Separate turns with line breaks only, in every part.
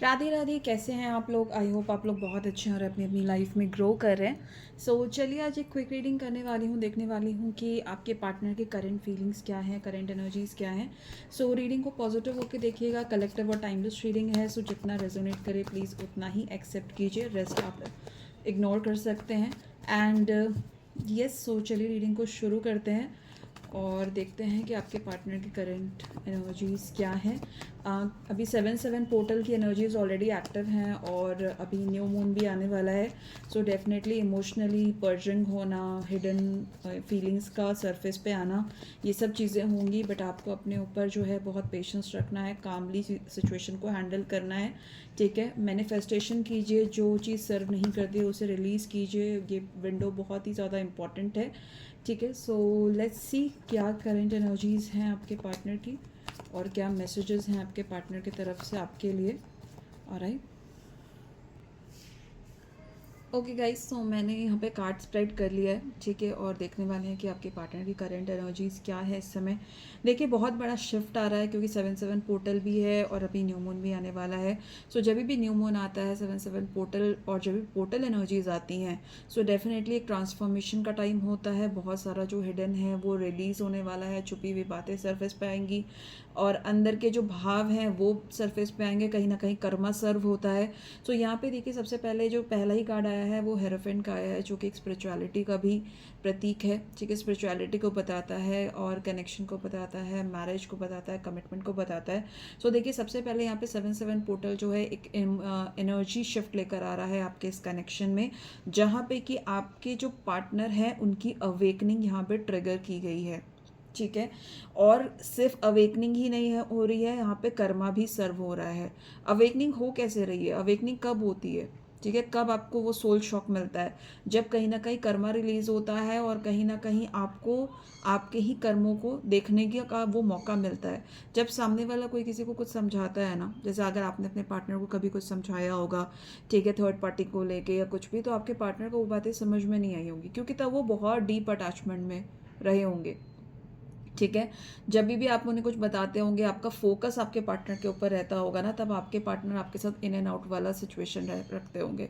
राधे राधे, कैसे हैं आप लोग? आई होप आप लोग बहुत अच्छे हैं और अपनी अपनी लाइफ में ग्रो कर रहे हैं। चलिए आज एक क्विक रीडिंग करने वाली हूँ, देखने वाली हूँ कि आपके पार्टनर के करंट फीलिंग्स क्या हैं, करंट एनर्जीज क्या हैं। रीडिंग को पॉजिटिव होकर देखिएगा, कलेक्टिव और टाइमलेस रीडिंग है। जितना रेजोनेट करे प्लीज़ उतना ही एक्सेप्ट कीजिए, रेस्ट आप इग्नोर कर सकते हैं। एंड यस, चलिए रीडिंग को शुरू करते हैं और देखते हैं कि आपके पार्टनर की करंट एनर्जीज़ क्या हैं। अभी 7-7 पोर्टल की एनर्जीज ऑलरेडी एक्टिव हैं और अभी न्यू मून भी आने वाला है। डेफिनेटली इमोशनली पर्जिंग होना, हिडन फीलिंग्स का सरफेस पे आना, ये सब चीज़ें होंगी। बट आपको अपने ऊपर जो है बहुत पेशेंस रखना है, कामली सिचुएशन को हैंडल करना है। ठीक है, मैनिफेस्टेशन कीजिए, जो चीज़ सर्व नहीं करती है उसे रिलीज़ कीजिए। ये विंडो बहुत ही ज़्यादा इंपॉर्टेंट है। ठीक है, लेट्स सी क्या करंट एनर्जीज़ हैं आपके पार्टनर की और क्या मैसेजेस हैं आपके पार्टनर की तरफ से आपके लिए। ऑलराइट, ओके गाइस, मैंने यहाँ पे कार्ड स्प्रेड कर लिया है। ठीक है, और देखने वाले हैं कि आपके पार्टनर की करंट एनर्जीज़ क्या है इस समय। देखिए बहुत बड़ा शिफ्ट आ रहा है क्योंकि 7-7 पोर्टल भी है और अभी न्यू मून भी आने वाला है। जब भी न्यू मून आता है, 7-7 पोर्टल और जब भी पोर्टल एनर्जीज़ आती हैं, डेफिनेटली एक ट्रांसफॉर्मेशन का टाइम होता है। बहुत सारा जो हिडन है वो रिलीज़ होने वाला है, छुपी हुई बातें सरफेस पे आएंगी और अंदर के जो भाव हैं वो सरफेस पे आएंगे। कहीं ना कहीं कर्मा सर्व होता है। यहाँ पे देखिए सबसे पहले जो पहला ही कार्ड आया है वो हेरोफेंट का आया है, जो कि एक स्पिरिचुअलिटी का भी प्रतीक है। ठीक है, स्पिरिचुअलिटी को बताता है और कनेक्शन को बताता है, मैरिज को बताता है, कमिटमेंट को बताता है। देखिए सबसे पहले यहाँ पे 7-7 पोर्टल जो है एक एनर्जी शिफ्ट लेकर आ रहा है आपके इस कनेक्शन में, जहाँ पे कि आपके जो पार्टनर हैं उनकी अवेकनिंग यहाँ पे ट्रिगर की गई है। ठीक है, और सिर्फ अवेकनिंग ही नहीं है हो रही है, यहाँ पे कर्मा भी सर्व हो रहा है। अवेकनिंग हो कैसे रही है, अवेकनिंग कब होती है? ठीक है, कब आपको वो सोल शॉक मिलता है? जब कहीं ना कहीं कर्मा रिलीज होता है और कहीं ना कहीं आपको आपके ही कर्मों को देखने का वो मौका मिलता है। जब सामने वाला कोई किसी को कुछ समझाता है ना, जैसे अगर आपने अपने पार्टनर को कभी कुछ समझाया होगा, ठीक है, थर्ड पार्टी को लेके या कुछ भी, तो आपके पार्टनर को वो बातें समझ में नहीं आई होंगी क्योंकि तब वो बहुत डीप अटैचमेंट में रहे होंगे। ठीक है, जब भी आप उन्हें कुछ बताते होंगे, आपका फोकस आपके पार्टनर के ऊपर रहता होगा ना, तब आपके पार्टनर आपके साथ इन एंड आउट वाला सिचुएशन रखते होंगे।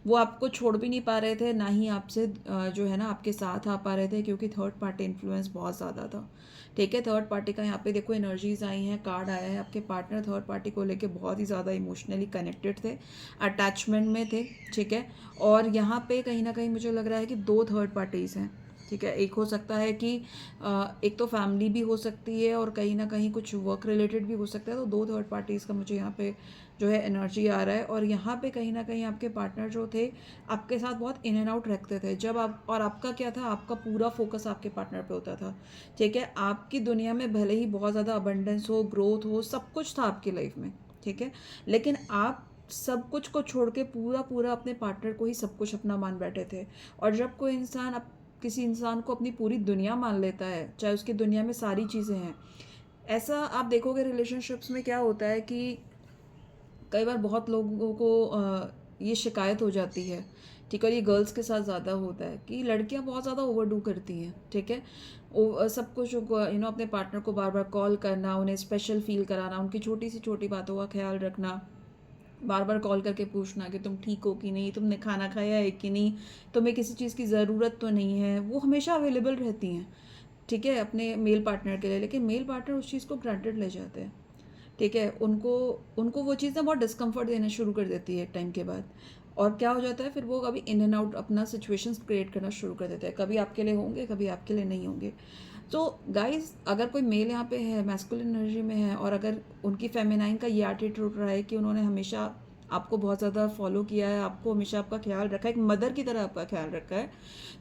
वो आपको छोड़ भी नहीं पा रहे थे, ना ही आपसे जो है ना आपके साथ आ पा रहे थे, क्योंकि थर्ड पार्टी इन्फ्लुएंस बहुत ज़्यादा था। ठीक है, थर्ड पार्टी का यहाँ पे देखो एनर्जीज आई हैं, कार्ड आया है। आपके पार्टनर थर्ड पार्टी को लेके बहुत ही ज़्यादा इमोशनली कनेक्टेड थे, अटैचमेंट में थे। ठीक है, और यहाँ पे कहीं ना कहीं मुझे लग रहा है कि दो थर्ड पार्टीज़ हैं। ठीक है, एक हो सकता है कि एक तो फैमिली भी हो सकती है और कहीं ना कहीं कुछ वर्क रिलेटेड भी हो सकता है। तो दो थर्ड पार्टीज़ का मुझे यहाँ पे जो है एनर्जी आ रहा है। और यहाँ पे कहीं ना कहीं आपके पार्टनर जो थे आपके साथ बहुत इन एंड आउट रखते थे। जब आप, और आपका क्या था, आपका पूरा फोकस आपके पार्टनर पे होता था। ठीक है, आपकी दुनिया में भले ही बहुत ज़्यादा अबंडेंस हो, ग्रोथ हो, सब कुछ था आपकी लाइफ में। ठीक है, लेकिन आप सब कुछ को छोड़ के पूरा पूरा अपने पार्टनर को ही सब कुछ अपना मान बैठे थे। और जब कोई इंसान किसी इंसान को अपनी पूरी दुनिया मान लेता है, चाहे उसकी दुनिया में सारी चीज़ें हैं, ऐसा आप देखोगे रिलेशनशिप्स में क्या होता है कि कई बार बहुत लोगों को ये शिकायत हो जाती है। ठीक है, और ये गर्ल्स के साथ ज़्यादा होता है कि लड़कियां बहुत ज़्यादा ओवरडू करती हैं। ठीक है, सब कुछ अपने पार्टनर को बार बार कॉल करना, उन्हें स्पेशल फील कराना, उनकी छोटी सी छोटी बातों का ख्याल रखना, बार बार कॉल करके पूछना कि तुम ठीक हो कि नहीं, तुमने खाना खाया है कि नहीं, तुम्हें किसी चीज़ की ज़रूरत तो नहीं है। वो हमेशा अवेलेबल रहती हैं। ठीक है, अपने मेल पार्टनर के लिए। लेकिन मेल पार्टनर उस चीज़ को ग्रांटेड ले जाते हैं। ठीक है, उनको उनको वो चीज़ ना बहुत डिस्कम्फर्ट देना शुरू कर देती है एक टाइम के बाद। और क्या हो जाता है फिर, वो कभी इन एंड आउट अपना सिचुएशंस क्रिएट करना शुरू कर देते हैं। कभी आपके लिए होंगे, कभी आपके लिए नहीं होंगे। गाइज, अगर कोई मेल यहाँ पे है, मैस्कुलिन एनर्जी में है, और अगर उनकी फेमिनाइन का ये एटीट्यूड रहा है कि उन्होंने हमेशा आपको बहुत ज़्यादा फॉलो किया है, आपको हमेशा आपका ख्याल रखा है, एक मदर की तरह आपका ख्याल रखा है,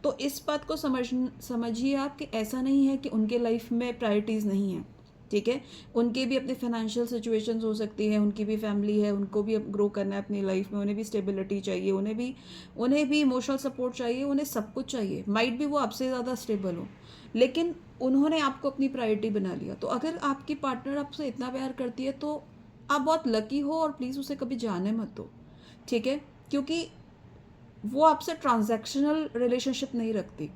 तो इस बात को समझिए आप कि ऐसा नहीं है कि उनके लाइफ में प्रायोरिटीज़ नहीं है। ठीक है, उनके भी अपने फाइनेंशियल सिचुएशंस हो सकती है, उनकी भी फैमिली है, उनको भी ग्रो करना है अपनी लाइफ में, उन्हें भी स्टेबिलिटी चाहिए, उन्हें भी इमोशनल सपोर्ट चाहिए, उन्हें सब कुछ चाहिए। माइट भी वो आपसे ज़्यादा स्टेबल हो, लेकिन उन्होंने आपको अपनी प्रायोरिटी बना लिया। तो अगर आपकी पार्टनर आपसे इतना प्यार करती है तो आप बहुत लकी हो, और प्लीज़ उसे कभी जाने मत दो। ठीक है, क्योंकि वो आपसे ट्रांजैक्शनल रिलेशनशिप नहीं रखती।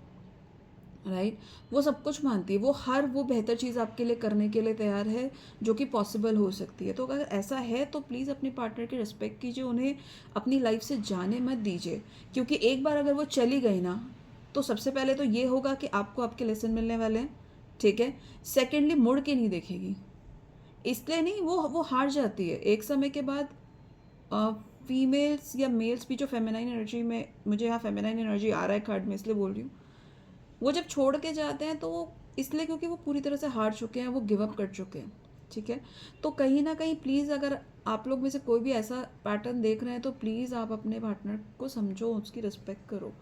राइट। वो सब कुछ मानती है, वो हर वो बेहतर चीज़ आपके लिए करने के लिए तैयार है जो कि पॉसिबल हो सकती है। तो अगर ऐसा है तो प्लीज़ अपने पार्टनर की रिस्पेक्ट कीजिए, उन्हें अपनी लाइफ से जाने मत दीजिए, क्योंकि एक बार अगर वो चली गई ना, तो सबसे पहले तो ये होगा कि आपको आपके लेसन मिलने वाले हैं, ठीक है। सेकेंडली मुड़ के नहीं देखेगी, इसलिए नहीं, वो हार जाती है एक समय के बाद। फीमेल्स या मेल्स भी जो फेमिनाइन एनर्जी में, मुझे यहाँ फेमिनाइन एनर्जी आ रहा है कार्ड में इसलिए बोल रही हूँ, वो जब छोड़ के जाते हैं तो वो इसलिए क्योंकि वो पूरी तरह से हार चुके हैं, वो गिव अप कर चुके हैं, ठीक है। तो कहीं ना कहीं प्लीज़, अगर आप लोग में से कोई भी ऐसा पैटर्न देख रहे हैं तो प्लीज़ आप अपने पार्टनर को समझो, उसकी रिस्पेक्ट करो।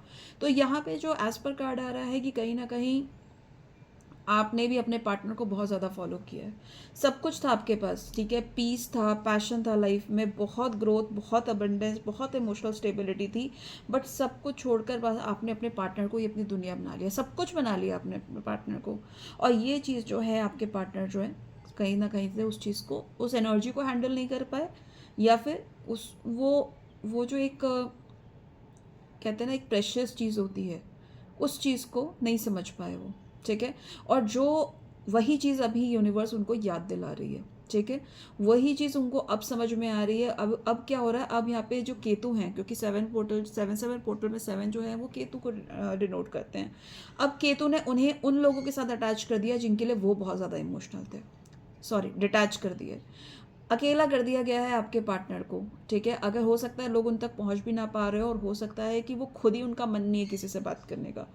तो यहाँ पे जो एज पर कार्ड आ रहा है कि कहीं ना कहीं आपने भी अपने पार्टनर को बहुत ज़्यादा फॉलो किया है, सब कुछ था आपके पास, ठीक है, पीस था, पैशन था लाइफ में, बहुत ग्रोथ, बहुत अबंडेंस, बहुत इमोशनल स्टेबिलिटी थी, बट सब कुछ छोड़कर बस आपने अपने पार्टनर को ही अपनी दुनिया बना लिया, सब कुछ बना लिया आपने अपने पार्टनर को। और ये चीज़ जो है, आपके पार्टनर जो है कहीं ना कहीं से उस चीज़ को, उस एनर्जी को हैंडल नहीं कर पाए, या फिर उस वो जो एक कहते हैं ना, एक प्रेशियस चीज़ होती है, उस चीज़ को नहीं समझ पाए वो, ठीक है। और जो वही चीज़ अभी यूनिवर्स उनको याद दिला रही है, ठीक है, वही चीज़ उनको अब समझ में आ रही है। अब क्या हो रहा है, अब यहाँ पे जो केतु हैं, क्योंकि सेवन पोर्टल में सेवन जो है वो केतु को डिनोट करते हैं। अब केतु ने उन्हें उन लोगों के साथ अटैच कर दिया जिनके लिए वो बहुत ज़्यादा इमोशनल थे, सॉरी डिटैच कर दिए, अकेला कर दिया गया है आपके पार्टनर को, ठीक है। अगर हो सकता है लोग उन तक पहुंच भी ना पा रहे हो, और हो सकता है कि वो खुद ही, उनका मन नहीं है किसी से बात करने का,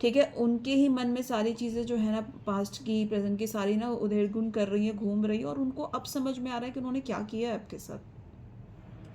ठीक है, उनके ही मन में सारी चीज़ें जो है ना, पास्ट की प्रेजेंट की सारी ना उधेड़ कर रही है, घूम रही है, और उनको अब समझ में आ रहा है कि उन्होंने क्या किया है आपके साथ,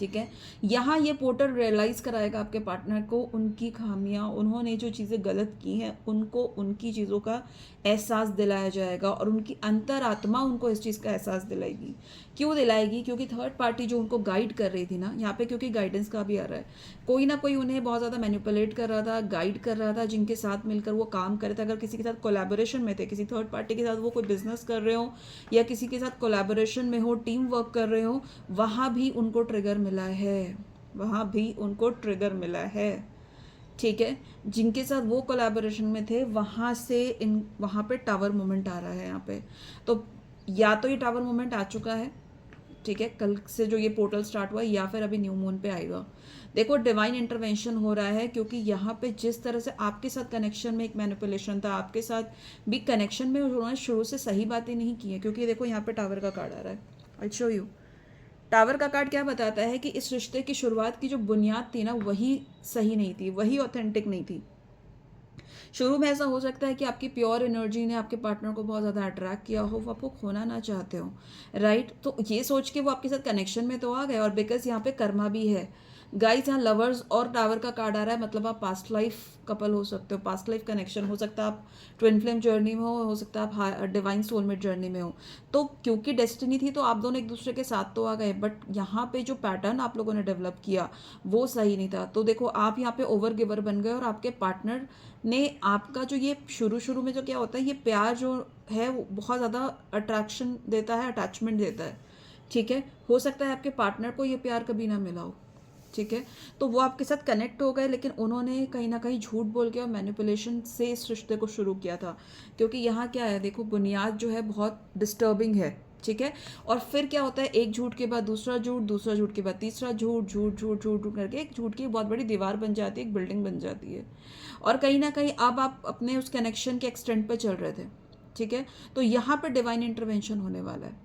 ठीक है। यहाँ ये पोर्टल रियलाइज़ कराएगा आपके पार्टनर को उनकी खामियां, उन्होंने जो चीज़ें गलत की हैं उनको उनकी चीज़ों का एहसास दिलाया जाएगा, और उनकी अंतरात्मा उनको इस चीज़ का एहसास दिलाएगी। क्यों दिलाएगी? क्योंकि थर्ड पार्टी जो उनको गाइड कर रही थी ना, यहाँ पे क्योंकि गाइडेंस का भी आ रहा है, कोई ना कोई उन्हें बहुत ज़्यादा मैनिपुलेट कर रहा था, गाइड कर रहा था, जिनके साथ मिलकर वो काम कर रहे थे। अगर किसी के साथ कोलैबोरेशन में थे, किसी थर्ड पार्टी के साथ वो कोई बिजनेस कर रहे हो, या किसी के साथ कोलैबोरेशन में हो, टीम वर्क कर रहे हो, वहाँ भी उनको ट्रिगर मिला है, वहाँ भी उनको ट्रिगर मिला है, ठीक है। जिनके साथ वो कोलैबोरेशन में थे, वहाँ से वहाँ पे टावर मोमेंट आ रहा है यहाँ पे। तो या तो ये टावर मोमेंट आ चुका है, ठीक है, कल से जो ये पोर्टल स्टार्ट हुआ है, या फिर अभी न्यू मून पे आएगा। देखो डिवाइन इंटरवेंशन हो रहा है, क्योंकि यहाँ पे जिस तरह से आपके साथ कनेक्शन में एक मैनिपुलेशन था, आपके साथ भी कनेक्शन में उन्होंने शुरू से सही बातें नहीं की है, क्योंकि देखो यहाँ पे टावर का कार्ड आ रहा है, आई शो यू। टावर का कार्ड क्या बताता है कि इस रिश्ते की शुरुआत की जो बुनियाद थी ना, वही सही नहीं थी, वही ऑथेंटिक नहीं थी। शुरू में ऐसा हो सकता है कि आपकी प्योर एनर्जी ने आपके पार्टनर को बहुत ज़्यादा अट्रैक्ट किया हो, वो आपको खोना ना चाहते हो, राइट। तो ये सोच के वो आपके साथ कनेक्शन में तो आ गए, और बिकॉज यहाँ पे कर्मा भी है गाइस, यहाँ लवर्स और टावर का कार्ड आ रहा है, मतलब आप पास्ट लाइफ कपल हो सकते हो, पास्ट लाइफ कनेक्शन हो सकता है, आप ट्विन फ्लेम जर्नी में हो सकता है आप डिवाइन सोलमेट जर्नी में हो। तो क्योंकि डेस्टिनी थी तो आप दोनों एक दूसरे के साथ तो आ गए, बट यहाँ पे जो पैटर्न आप लोगों ने डेवलप किया वो सही नहीं था। तो देखो आप यहाँ पे ओवर गिवर बन गए, और आपके पार्टनर ने आपका जो ये शुरू में जो क्या होता है, ये प्यार जो है वो बहुत ज़्यादा अट्रैक्शन देता है, अटैचमेंट देता है, ठीक है। हो सकता है आपके पार्टनर को ये प्यार कभी ना मिला हो, ठीक है। तो वो आपके साथ कनेक्ट हो गए, लेकिन उन्होंने कहीं ना कहीं झूठ बोल के और मैनिपुलेशन से इस रिश्ते को शुरू किया था, क्योंकि यहाँ क्या है, देखो बुनियाद जो है बहुत डिस्टर्बिंग है, ठीक है। और फिर क्या होता है, एक झूठ के बाद दूसरा झूठ, दूसरा झूठ के बाद तीसरा झूठ, झूठ झूठ झूठ झूठ करके एक झूठ की बहुत बड़ी दीवार बन जाती है, एक बिल्डिंग बन जाती है। और कहीं ना कहीं अब आप अपने उस कनेक्शन के एक्सटेंड पर चल रहे थे, ठीक है। तो यहाँ पर डिवाइन इंटरवेंशन होने वाला है,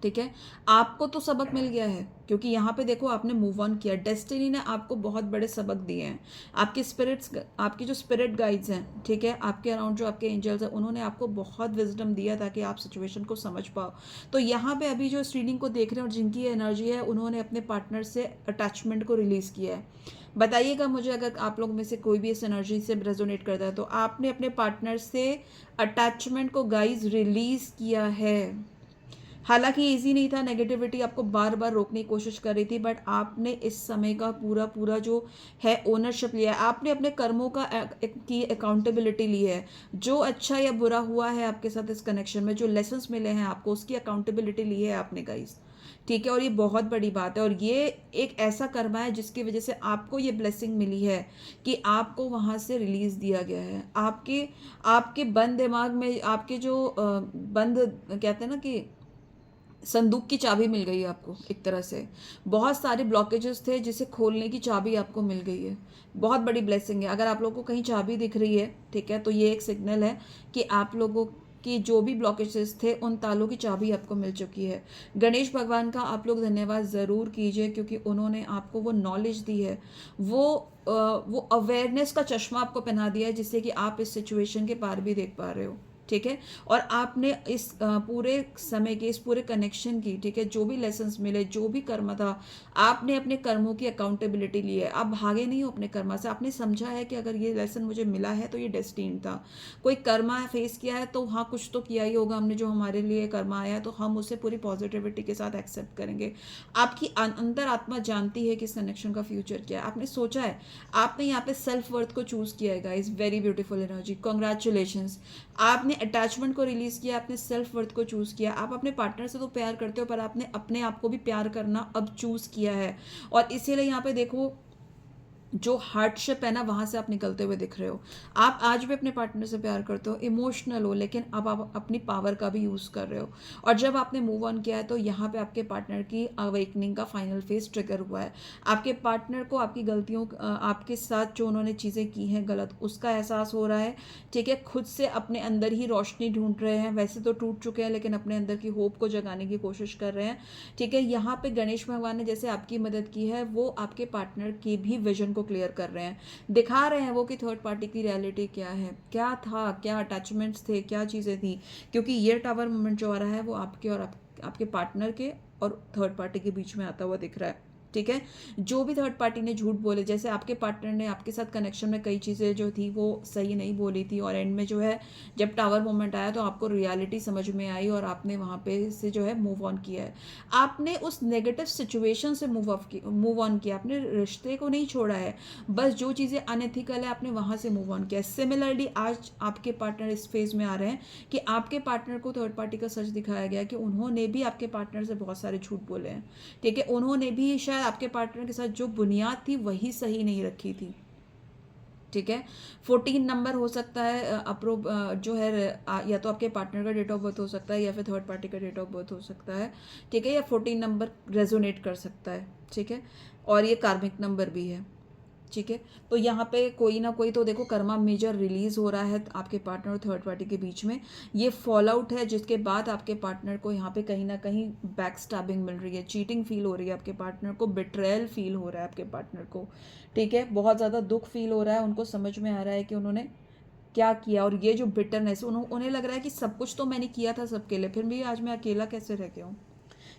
ठीक है। आपको तो सबक मिल गया है, क्योंकि यहाँ पे देखो आपने मूव ऑन किया, डेस्टिनी ने आपको बहुत बड़े सबक दिए हैं, आपके स्पिरिट्स, आपकी जो स्पिरिट गाइड्स हैं, ठीक है, आपके अराउंड जो आपके एंजल्स हैं, उन्होंने आपको बहुत विजडम दिया ताकि आप सिचुएशन को समझ पाओ। तो यहाँ पे अभी जो इस रीडिंग को देख रहे हैं और जिनकी एनर्जी है, उन्होंने अपने पार्टनर से अटैचमेंट को रिलीज़ किया है। बताइएगा मुझे अगर आप लोगों में से कोई भी इस एनर्जी से रेजोनेट करता है, तो आपने अपने पार्टनर से अटैचमेंट को गाइज रिलीज़ किया है। हालांकि इजी नहीं था, नेगेटिविटी आपको बार बार रोकने की कोशिश कर रही थी, बट आपने इस समय का पूरा पूरा जो है ओनरशिप लिया है, आपने अपने कर्मों का की अकाउंटेबिलिटी ली है। जो अच्छा या बुरा हुआ है आपके साथ इस कनेक्शन में, जो लेसन्स मिले हैं आपको, उसकी अकाउंटेबिलिटी ली है आपने गाइस, ठीक है, और ये बहुत बड़ी बात है, और ये एक ऐसा कर्मा है जिसकी वजह से आपको ये ब्लेसिंग मिली है कि आपको वहाँ से रिलीज़ दिया गया है। आपके आपके बंद दिमाग में आपके जो बंद कहते हैं ना कि संदूक की चाबी मिल गई है आपको एक तरह से। बहुत सारे ब्लॉकेजेस थे जिसे खोलने की चाबी आपको मिल गई है। बहुत बड़ी ब्लेसिंग है। अगर आप लोगों को कहीं चाबी दिख रही है, ठीक है, तो ये एक सिग्नल है कि आप लोगों की जो भी ब्लॉकेजेस थे उन तालों की चाबी आपको मिल चुकी है। गणेश भगवान का आप लोग धन्यवाद ज़रूर कीजिए, क्योंकि उन्होंने आपको वो नॉलेज दी है, वो अवेयरनेस का चश्मा आपको पहना दिया है, जिससे कि आप इस सिचुएशन के पार भी देख पा रहे हो। ठीक है, और आपने इस पूरे समय के, इस पूरे कनेक्शन की, ठीक है, जो भी लेसन्स मिले, जो भी कर्म था, आपने अपने कर्मों की अकाउंटेबिलिटी ली है। आप भागे नहीं हो अपने कर्मा से। आपने समझा है कि अगर ये लेसन मुझे मिला है तो ये डेस्टीन था। कोई कर्मा फेस किया है तो हाँ, कुछ तो किया ही होगा हमने, जो हमारे लिए कर्मा आया है, तो हम उसे पूरी पॉजिटिविटी के साथ एक्सेप्ट करेंगे। आपकी अंतर आत्मा जानती है कि इस कनेक्शन का फ्यूचर क्या है। आपने सोचा है, आपने यहाँ पे सेल्फ वर्थ को चूज किया है guys. Very beautiful energy, congratulations. आपने अटैचमेंट को रिलीज किया, आपने सेल्फ वर्थ को चूज किया। आप अपने पार्टनर से तो प्यार करते हो, पर आपने अपने आप को भी प्यार करना अब चूज किया है। और इसीलिए यहाँ पे देखो, जो हार्डशिप है ना, वहाँ से आप निकलते हुए दिख रहे हो। आप आज भी अपने पार्टनर से प्यार करते हो, इमोशनल हो, लेकिन अब आप अपनी पावर का भी यूज़ कर रहे हो। और जब आपने मूव ऑन किया है तो यहाँ पे आपके पार्टनर की अवेकनिंग का फाइनल फेज ट्रिगर हुआ है। आपके पार्टनर को आपकी गलतियों, आपके साथ जो उन्होंने चीज़ें की हैं गलत, उसका एहसास हो रहा है। ठीक है, खुद से अपने अंदर ही रोशनी ढूंढ रहे हैं। वैसे तो टूट चुके हैं, लेकिन अपने अंदर की होप को जगाने की कोशिश कर रहे हैं। ठीक है, यहाँ पे गणेश भगवान ने जैसे आपकी मदद की है, वो आपके पार्टनर की भी विजन को क्लियर कर रहे हैं। दिखा रहे हैं वो कि थर्ड पार्टी की रियलिटी क्या है, क्या था, क्या अटैचमेंट्स थे, क्या चीज़ें थी। क्योंकि ये टावर मोमेंट जो आ रहा है वो आपके और आपके पार्टनर के और थर्ड पार्टी के बीच में आता हुआ दिख रहा है। ठीक है, जो भी थर्ड पार्टी ने झूठ बोले, जैसे आपके पार्टनर ने आपके साथ कनेक्शन में कई चीज़ें जो थी वो सही नहीं बोली थी, और एंड में जो है जब टावर मोमेंट आया तो आपको रियलिटी समझ में आई और आपने वहाँ पे से जो है मूव ऑन किया है। आपने उस नेगेटिव सिचुएशन से मूव ऑन किया, अपने रिश्ते को नहीं छोड़ा है। बस जो चीज़ें अनएथिकल है आपने वहाँ से मूव ऑन किया। सिमिलरली आज आपके पार्टनर इस फेज में आ रहे हैं कि आपके पार्टनर को थर्ड पार्टी का सच दिखाया गया कि उन्होंने भी आपके पार्टनर से बहुत सारे झूठ बोले हैं। ठीक है, उन्होंने भी शायद आपके पार्टनर के साथ जो बुनियाद थी वही सही नहीं रखी थी। ठीक है, 14 नंबर हो सकता है अप्रूव जो है, या तो आपके पार्टनर का डेट ऑफ बर्थ हो सकता है या फिर थर्ड पार्टी का डेट ऑफ बर्थ हो सकता है। ठीक है, या 14 नंबर रेजोनेट कर सकता है। ठीक है, और ये कार्मिक नंबर भी है। ठीक है, तो यहाँ पे कोई ना कोई तो देखो कर्मा मेजर रिलीज हो रहा है आपके पार्टनर और थर्ड पार्टी के बीच में। ये फॉल आउट है, जिसके बाद आपके पार्टनर को यहाँ पे कहीं ना कहीं बैक स्टैबिंग मिल रही है, चीटिंग फील हो रही है आपके पार्टनर को, बिट्रेयल फील हो रहा है आपके पार्टनर को। ठीक है, बहुत ज़्यादा दुख फील हो रहा है, उनको समझ में आ रहा है कि उन्होंने क्या किया, और ये जो बिटरनेस, उन्हें लग रहा है कि सब कुछ तो मैंने किया था सबके लिए, फिर भी आज मैं अकेला कैसे रह गया हूँ।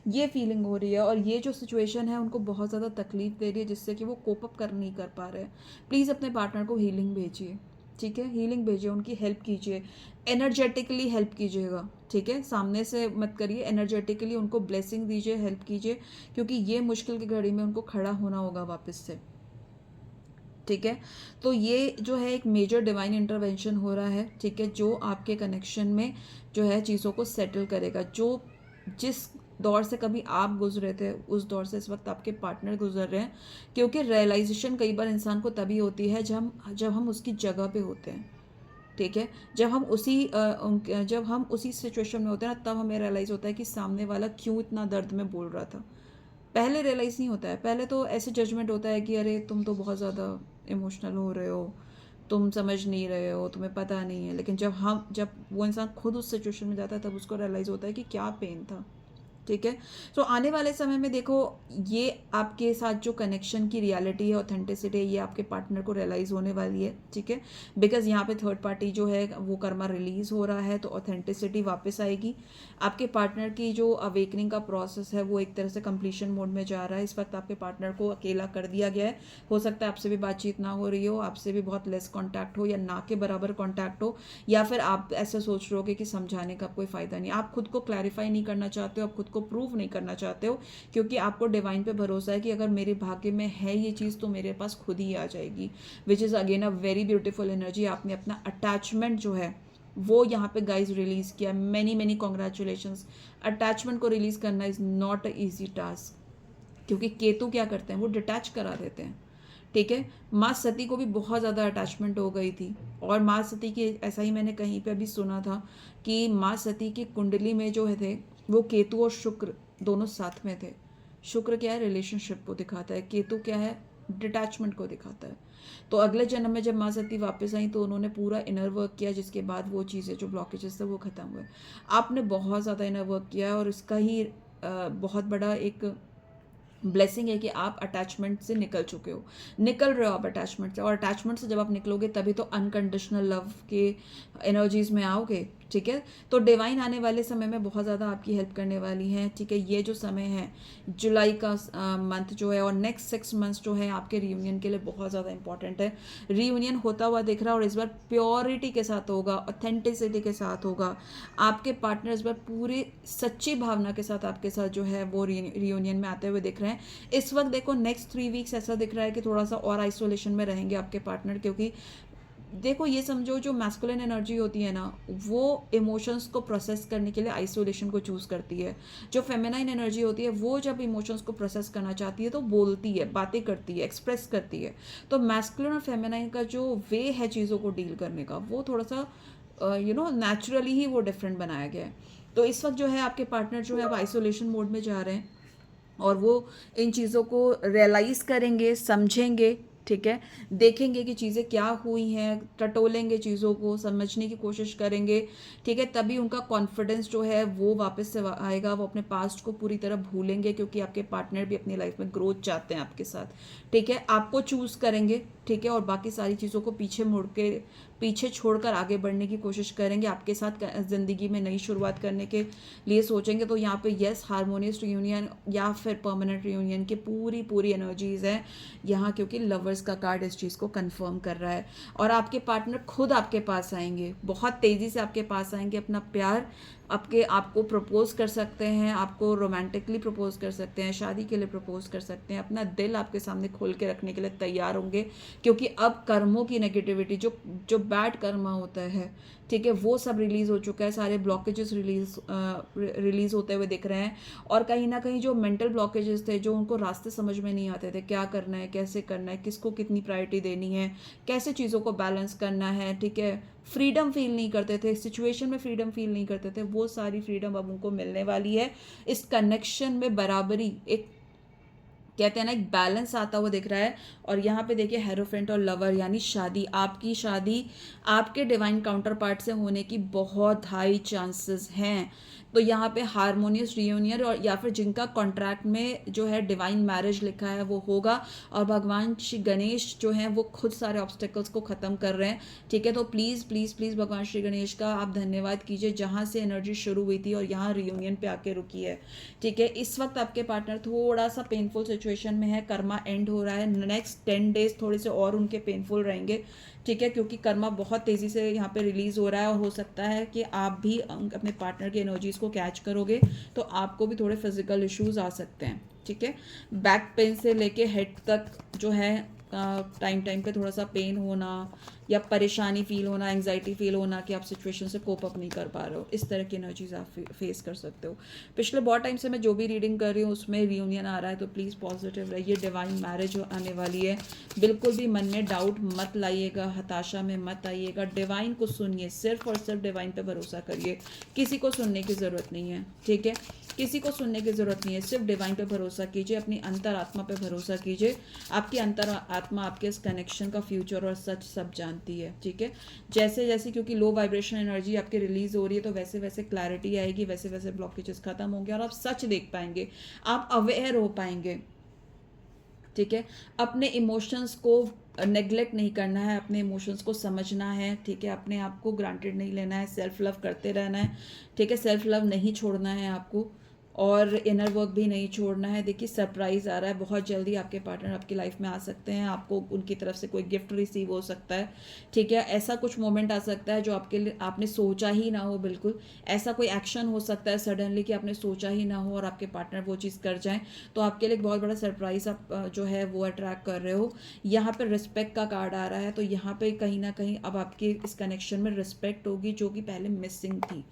ये फीलिंग हो रही है, और ये जो सिचुएशन है उनको बहुत ज़्यादा तकलीफ दे रही है, जिससे कि वो कोप अप कर नहीं कर पा रहे हैं। प्लीज़ अपने पार्टनर को हीलिंग भेजिए। ठीक है, हीलिंग भेजिए, उनकी हेल्प कीजिए, एनर्जेटिकली हेल्प कीजिएगा। ठीक है, सामने से मत करिए, एनर्जेटिकली उनको ब्लेसिंग दीजिए, हेल्प कीजिए, क्योंकि ये मुश्किल की घड़ी में उनको खड़ा होना होगा वापस से। ठीक है, तो ये जो है एक मेजर डिवाइन इंटरवेंशन हो रहा है। ठीक है, जो आपके कनेक्शन में जो है चीज़ों को सेटल करेगा। जो जिस दौर से कभी आप गुजरे थे, उस दौर से इस वक्त आपके पार्टनर गुजर रहे हैं। क्योंकि रियलाइजेशन कई बार इंसान को तभी होती है जब हम उसकी जगह पे होते हैं। ठीक है, जब हम उसी सिचुएशन में होते हैं ना, तब हमें रियलाइज़ होता है कि सामने वाला क्यों इतना दर्द में बोल रहा था। पहले रियलाइज़ नहीं होता है, पहले तो ऐसे जजमेंट होता है कि अरे तुम तो बहुत ज़्यादा इमोशनल हो रहे हो, तुम समझ नहीं रहे हो, तुम्हें पता नहीं है। लेकिन जब वो इंसान खुद उस सिचुएशन में जाता है, तब उसको रियलाइज़ होता है कि क्या पेन था। ठीक है, तो आने वाले समय में देखो, ये आपके साथ जो कनेक्शन की रियलिटी है, ऑथेंटिसिटी है, ये आपके पार्टनर को रियलाइज़ होने वाली है। ठीक है, बिकॉज यहाँ पे थर्ड पार्टी जो है वो कर्मा रिलीज़ हो रहा है, तो ऑथेंटिसिटी वापस आएगी। आपके पार्टनर की जो अवेकनिंग का प्रोसेस है वो एक तरह से कंप्लीशन मोड में जा रहा है। इस वक्त आपके पार्टनर को अकेला कर दिया गया है। हो सकता है आपसे भी बातचीत ना हो रही हो, आपसे भी बहुत लेस कॉन्टैक्ट हो, या ना के बराबर कॉन्टैक्ट हो, या फिर आप ऐसे सोच रहे हो कि समझाने का कोई फ़ायदा नहीं। आप खुद को क्लैरिफाई नहीं करना चाहते हो, आप खुद को प्रूव नहीं करना चाहते हो, क्योंकि आपको डिवाइन पे भरोसा है कि अगर मेरे भाग्य में है ये चीज़ तो मेरे पास खुद ही आ जाएगी, which is again a very beautiful energy. आपने अपना अटैचमेंट जो है वो यहाँ पे गाइज रिलीज़ किया। Many many congratulations. अटैचमेंट को रिलीज़ करना is not a easy task, क्योंकि केतु क्या करते हैं, वो डिटैच करा देते हैं। ठीक है, माँ सती को भी बहुत ज़्यादा अटैचमेंट हो गई थी, और माँ सती की ऐसा ही मैंने कहीं पे भी सुना था कि माँ सती की कुंडली में जो है थे वो केतु और शुक्र दोनों साथ में थे। शुक्र क्या है, रिलेशनशिप को दिखाता है, केतु क्या है, डिटैचमेंट को दिखाता है। तो अगले जन्म में जब माँ सती वापस आई तो उन्होंने पूरा इनर वर्क किया, जिसके बाद वो चीज़ें जो ब्लॉकेजेस थे वो ख़त्म हुए। आपने बहुत ज़्यादा इनर वर्क किया है, और इसका ही बहुत बड़ा एक ब्लेसिंग है कि आप अटैचमेंट से निकल चुके हो, निकल रहे हो आप अटैचमेंट से, और अटैचमेंट से जब आप निकलोगे तभी तो अनकंडीशनल लव के एनर्जीज में आओगे। ठीक है, तो डिवाइन आने वाले समय में बहुत ज़्यादा आपकी हेल्प करने वाली हैं। ठीक है, ये जो समय है जुलाई का मंथ जो है, और नेक्स्ट 6 मंथ्स जो है आपके रियूनियन के लिए बहुत ज़्यादा इंपॉर्टेंट है। रियूनियन होता हुआ दिख रहा है, और इस बार प्योरिटी के साथ होगा, ऑथेंटिसिटी के साथ होगा। आपके पार्टनर इस बार पूरी सच्ची भावना के साथ आपके साथ जो है वो रियूनियन में आते हुए दिख रहे हैं। इस वक्त देखो नेक्स्ट 3 वीक्स ऐसा दिख रहा है कि थोड़ा सा और आइसोलेशन में रहेंगे आपके पार्टनर, क्योंकि देखो ये समझो जो मैस्कुलिन एनर्जी होती है ना, वो इमोशंस को प्रोसेस करने के लिए आइसोलेशन को चूज़ करती है। जो फेमिनाइन एनर्जी होती है वो जब इमोशंस को प्रोसेस करना चाहती है तो बोलती है, बातें करती है, एक्सप्रेस करती है। तो मैस्कुलिन और फेमिनाइन का जो वे है चीज़ों को डील करने का, वो थोड़ा सा नेचुरली ही वो डिफरेंट बनाया गया है। तो इस वक्त जो है आपके पार्टनर जो है अब आइसोलेशन मोड में जा रहे हैं, और वो इन चीज़ों को रियलाइज़ करेंगे, समझेंगे। ठीक है, देखेंगे कि चीज़ें क्या हुई हैं, टटोलेंगे चीज़ों को, समझने की कोशिश करेंगे। ठीक है, तभी उनका कॉन्फिडेंस जो है वो वापस से आएगा, वो अपने पास्ट को पूरी तरह भूलेंगे, क्योंकि आपके पार्टनर भी अपनी लाइफ में ग्रोथ चाहते हैं आपके साथ। ठीक है, आपको चूज़ करेंगे। ठीक है, और बाकी सारी चीज़ों को पीछे छोड़कर आगे बढ़ने की कोशिश करेंगे, आपके साथ ज़िंदगी में नई शुरुआत करने के लिए सोचेंगे। तो यहाँ पे यस, हारमोनियस रियूनियन या फिर परमानेंट रियूनियन की पूरी एनर्जीज है यहाँ, क्योंकि लवर्स का कार्ड इस चीज़ को कंफर्म कर रहा है। और आपके पार्टनर खुद आपके पास आएंगे, बहुत तेज़ी से आपके पास आएंगे, अपना प्यार आपको प्रपोज कर सकते हैं, आपको रोमांटिकली प्रपोज कर सकते हैं, शादी के लिए प्रपोज कर सकते हैं, अपना दिल आपके सामने खोल के रखने के लिए तैयार होंगे। क्योंकि अब कर्मों की नेगेटिविटी, जो बैड कर्मा होता है, ठीक है, वो सब रिलीज़ हो चुका है, सारे ब्लॉकेजेस रिलीज़ होते हुए दिख रहे हैं। और कहीं ना कहीं जो मेंटल ब्लॉकेजेस थे, जो उनको रास्ते समझ में नहीं आते थे, क्या करना है, कैसे करना है, किसको कितनी प्रायोरिटी देनी है, कैसे चीज़ों को बैलेंस करना है, ठीक है, फ्रीडम फील नहीं करते थे, सिचुएशन में फ्रीडम फील नहीं करते थे, वो सारी फ्रीडम अब उनको मिलने वाली है। इस कनेक्शन में बराबरी, एक कहते हैं ना, एक बैलेंस आता हुआ दिख रहा है। और यहाँ पे देखिए हेरोफेंट और लवर, यानी आपकी शादी आपके डिवाइन काउंटर पार्ट से होने की बहुत हाई चांसेस हैं। तो यहाँ पे हारमोनियस रियूनियन, और या फिर जिनका कॉन्ट्रैक्ट में जो है डिवाइन मैरिज लिखा है वो होगा। और भगवान श्री गणेश जो हैं वो खुद सारे ऑब्स्टेकल्स को ख़त्म कर रहे हैं। ठीक है, तो प्लीज़ प्लीज़ प्लीज़ भगवान श्री गणेश का आप धन्यवाद कीजिए, जहाँ से एनर्जी शुरू हुई थी और यहाँ रियूनियन पे आके रुकी है। ठीक है, इस वक्त आपके पार्टनर थोड़ा सा पेनफुल सिचुएशन में है, कर्मा एंड हो रहा है, नेक्स्ट 10 डेज थोड़े से और उनके पेनफुल रहेंगे। ठीक है, क्योंकि कर्मा बहुत तेज़ी से यहाँ पे रिलीज़ हो रहा है, और हो सकता है कि आप भी अपने पार्टनर की एनर्जीज़ को कैच करोगे तो आपको भी थोड़े फिजिकल इश्यूज आ सकते हैं। ठीक है, बैक पेन से लेके हेड तक जो है टाइम पे थोड़ा सा पेन होना, या परेशानी फील होना, एंग्जाइटी फील होना कि आप सिचुएशन से कोप अप नहीं कर पा रहे हो, इस तरह की एनर्जीज आप फेस कर सकते हो। पिछले बहुत टाइम से मैं जो भी रीडिंग कर रही हूँ उसमें रियूनियन आ रहा है, तो प्लीज़ पॉजिटिव रहिए, डिवाइन मैरिज आने वाली है। बिल्कुल भी मन में डाउट मत लाइएगा, हताशा में मत आइएगा, डिवाइन को सुनिए, सिर्फ और सिर्फ डिवाइन पे भरोसा करिए, किसी को सुनने की ज़रूरत नहीं है। ठीक है, किसी को सुनने की ज़रूरत नहीं है, सिर्फ डिवाइन पे भरोसा कीजिए, अपनी अंतर आत्मा पे भरोसा कीजिए। आपकी अंतर आत्मा आपके इस कनेक्शन का फ्यूचर और सच सब जानती है। ठीक है, जैसे जैसे क्योंकि लो वाइब्रेशन एनर्जी आपकी रिलीज हो रही है, तो वैसे वैसे क्लैरिटी आएगी, वैसे वैसे ब्लॉकेजेस खत्म होंगे, और आप सच देख पाएंगे, आप अवेयर हो पाएंगे। ठीक है, अपने इमोशंस को नेग्लेक्ट नहीं करना है, अपने इमोशंस को समझना है। ठीक है, अपने आप को ग्रांटेड नहीं लेना है, सेल्फ लव करते रहना है। ठीक है, सेल्फ लव नहीं छोड़ना है आपको। और इनर वर्क भी नहीं छोड़ना है। देखिए सरप्राइज़ आ रहा है, बहुत जल्दी आपके पार्टनर आपकी लाइफ में आ सकते हैं, आपको उनकी तरफ से कोई गिफ्ट रिसीव हो सकता है, ठीक है। ऐसा कुछ मोमेंट आ सकता है जो आपके लिए आपने सोचा ही ना हो, बिल्कुल ऐसा कोई एक्शन हो सकता है सडनली कि आपने सोचा ही ना हो और आपके पार्टनर वो चीज़ कर जाएं, तो आपके लिए एक बहुत बड़ा सरप्राइज़ आप जो है वो अट्रैक्ट कर रहे हो। यहाँ पर रिस्पेक्ट का कार्ड आ रहा है, तो यहाँ पे कहीं ना कहीं अब आपके इस कनेक्शन में रिस्पेक्ट होगी जो कि पहले मिसिंग थी,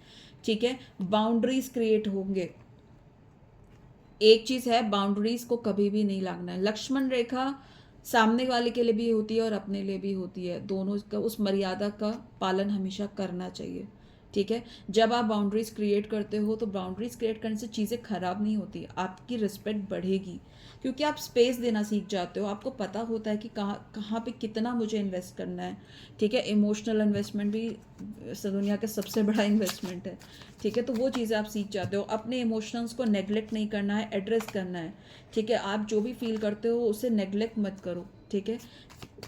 ठीक है। बाउंड्रीज क्रिएट होंगे। एक चीज़ है, बाउंड्रीज को कभी भी नहीं लागना है। लक्ष्मण रेखा सामने वाले के लिए भी होती है और अपने लिए भी होती है, दोनों का उस मर्यादा का पालन हमेशा करना चाहिए, ठीक है। जब आप बाउंड्रीज क्रिएट करते हो तो बाउंड्रीज क्रिएट करने से चीज़ें खराब नहीं होती, आपकी रिस्पेक्ट बढ़ेगी, क्योंकि आप स्पेस देना सीख जाते हो, आपको पता होता है कि कहाँ कहाँ पे कितना मुझे इन्वेस्ट करना है, ठीक है। इमोशनल इन्वेस्टमेंट भी दुनिया का सबसे बड़ा इन्वेस्टमेंट है, ठीक है। तो वो चीज़ें आप सीख जाते हो, अपने इमोशंस को नेगलेक्ट नहीं करना है, एड्रेस करना है, ठीक है। आप जो भी फील करते हो उसे नेगलेक्ट मत करो, ठीक है।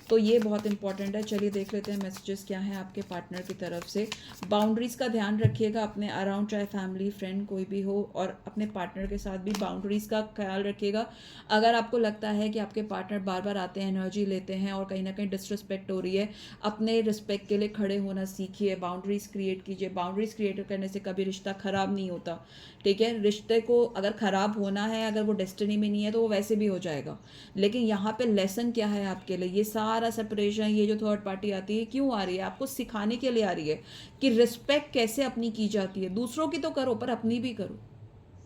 तो ये बहुत इंपॉर्टेंट है। चलिए देख लेते हैं मैसेजेस क्या हैं आपके पार्टनर की तरफ से। बाउंड्रीज़ का ध्यान रखिएगा अपने अराउंड, चाहे फैमिली फ्रेंड कोई भी हो, और अपने पार्टनर के साथ भी बाउंड्रीज़ का ख्याल रखिएगा। अगर आपको लगता है कि आपके पार्टनर बार बार आते हैं, एनर्जी लेते हैं और कहीं ना कहीं डिसरिस्पेक्ट हो रही है, अपने रिस्पेक्ट के लिए खड़े होना सीखिए, बाउंड्रीज़ क्रिएट कीजिए। बाउंड्रीज़ क्रिएट करने से कभी रिश्ता ख़राब नहीं होता, ठीक है। रिश्ते को अगर ख़राब होना है, अगर वो डेस्टिनी में नहीं है तो वो वैसे भी हो जाएगा, लेकिन यहाँ पे लेसन क्या है आपके लिए, ये सारा सेपरेशन, ये जो थर्ड पार्टी आती है क्यों आ रही है, आपको सिखाने के लिए आ रही है कि रिस्पेक्ट कैसे अपनी की जाती है। दूसरों की तो करो पर अपनी भी करो,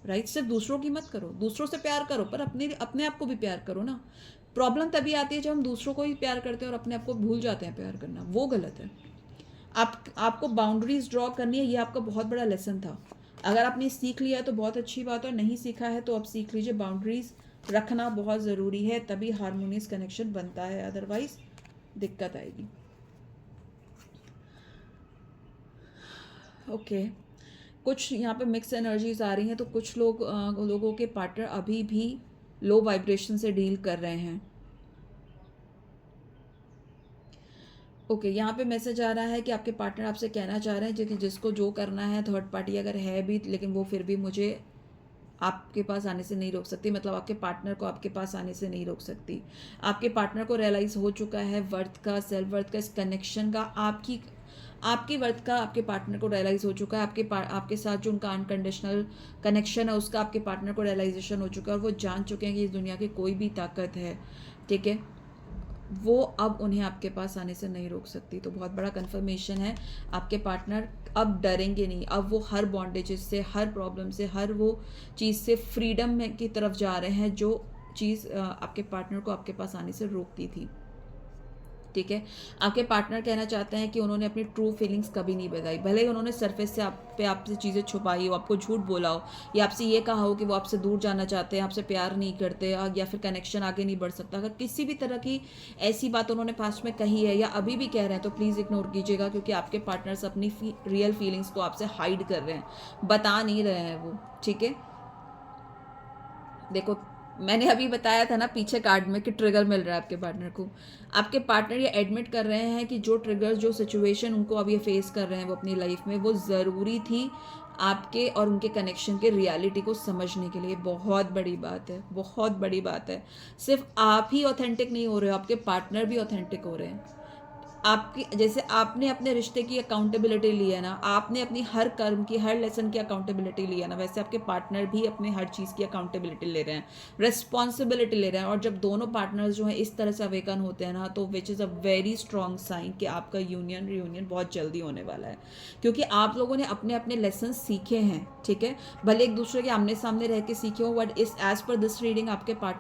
राइट। सिर्फ दूसरों की मत करो, दूसरों से प्यार करो पर अपने अपने आप को भी प्यार करो ना। प्रॉब्लम तभी आती है जब हम दूसरों को ही प्यार करते हैं और अपने आप को भूल जाते हैं प्यार करना, वो गलत है। आपको बाउंड्रीज ड्रॉ करनी है, ये आपका बहुत बड़ा लेसन था। अगर आपने सीख लिया है तो बहुत अच्छी बात है, नहीं सीखा है तो अब सीख लीजिए। बाउंड्रीज रखना बहुत ज़रूरी है, तभी हारमोनियस कनेक्शन बनता है, अदरवाइज दिक्कत आएगी। ओके कुछ यहाँ पे मिक्स एनर्जीज आ रही हैं, तो कुछ लोगों के पार्टनर अभी भी लो वाइब्रेशन से डील कर रहे हैं। ओके यहाँ पे मैसेज आ रहा है कि आपके पार्टनर आपसे कहना चाह रहे हैं कि जिसको जो करना है, थर्ड पार्टी अगर है भी, लेकिन वो फिर भी मुझे आपके पास आने से नहीं रोक सकती, मतलब आपके पार्टनर को आपके पास आने से नहीं रोक सकती। आपके पार्टनर को रियलाइज़ हो चुका है वर्थ का, सेल्फ वर्थ का, इस कनेक्शन का, आपकी वर्थ का आपके पार्टनर को रियलाइज़ हो चुका है। आपके साथ जो उनका अनकंडीशनल कनेक्शन है उसका आपके पार्टनर को रियलाइजेशन हो चुका है, और वो जान चुके हैं कि इस दुनिया की कोई भी ताकत है, ठीक है, वो अब उन्हें आपके पास आने से नहीं रोक सकती। तो बहुत बड़ा कन्फर्मेशन है, आपके पार्टनर अब डरेंगे नहीं, अब वो हर बॉन्डेजेस से, हर प्रॉब्लम से, हर वो चीज़ से फ्रीडम में की तरफ जा रहे हैं जो चीज़ आपके पार्टनर को आपके पास आने से रोकती थी, ठीक है। आपके पार्टनर कहना चाहते हैं कि उन्होंने अपनी ट्रू फीलिंग्स कभी नहीं बताई, भले ही उन्होंने सरफेस से आपसे चीज़ें छुपाई हो, आपको झूठ बोला हो, या आपसे ये कहा हो कि वो आपसे दूर जाना चाहते हैं, आपसे प्यार नहीं करते, या फिर कनेक्शन आगे नहीं बढ़ सकता। अगर किसी भी तरह की ऐसी बात उन्होंने पास्ट में कही है या अभी भी कह रहे हैं तो प्लीज़ इग्नोर कीजिएगा, क्योंकि आपके पार्टनर्स अपनी रियल फीलिंग्स को आपसे हाइड कर रहे हैं, बता नहीं रहे हैं वो, ठीक है। देखो मैंने अभी बताया था ना पीछे कार्ड में कि ट्रिगर मिल रहा है आपके पार्टनर को। आपके पार्टनर ये एडमिट कर रहे हैं कि जो ट्रिगर, जो सिचुएशन उनको अब ये फेस कर रहे हैं वो अपनी लाइफ में, वो ज़रूरी थी आपके और उनके कनेक्शन के रियलिटी को समझने के लिए। बहुत बड़ी बात है, बहुत बड़ी बात है। सिर्फ आप ही ऑथेंटिक नहीं हो रहे हो, आपके पार्टनर भी ऑथेंटिक हो रहे हैं। आपकी जैसे आपने अपने रिश्ते की अकाउंटेबिलिटी ली है ना, आपने अपनी हर कर्म की, हर लेसन की अकाउंटेबिलिटी ली है ना, वैसे आपके पार्टनर भी अपने हर चीज़ की अकाउंटेबिलिटी ले रहे हैं, रिस्पॉन्सिबिलिटी ले रहे हैं। और जब दोनों पार्टनर्स जो हैं इस तरह से अवेकन होते हैं ना, तो which is a very strong sign कि आपका रियूनियन बहुत जल्दी होने वाला है, क्योंकि आप लोगों ने अपने अपने लेसन सीखे हैं, ठीक है। भले एक दूसरे के आमने सामने रह के सीखे हो, बट इस एज पर दिस रीडिंग आपके पार्टनर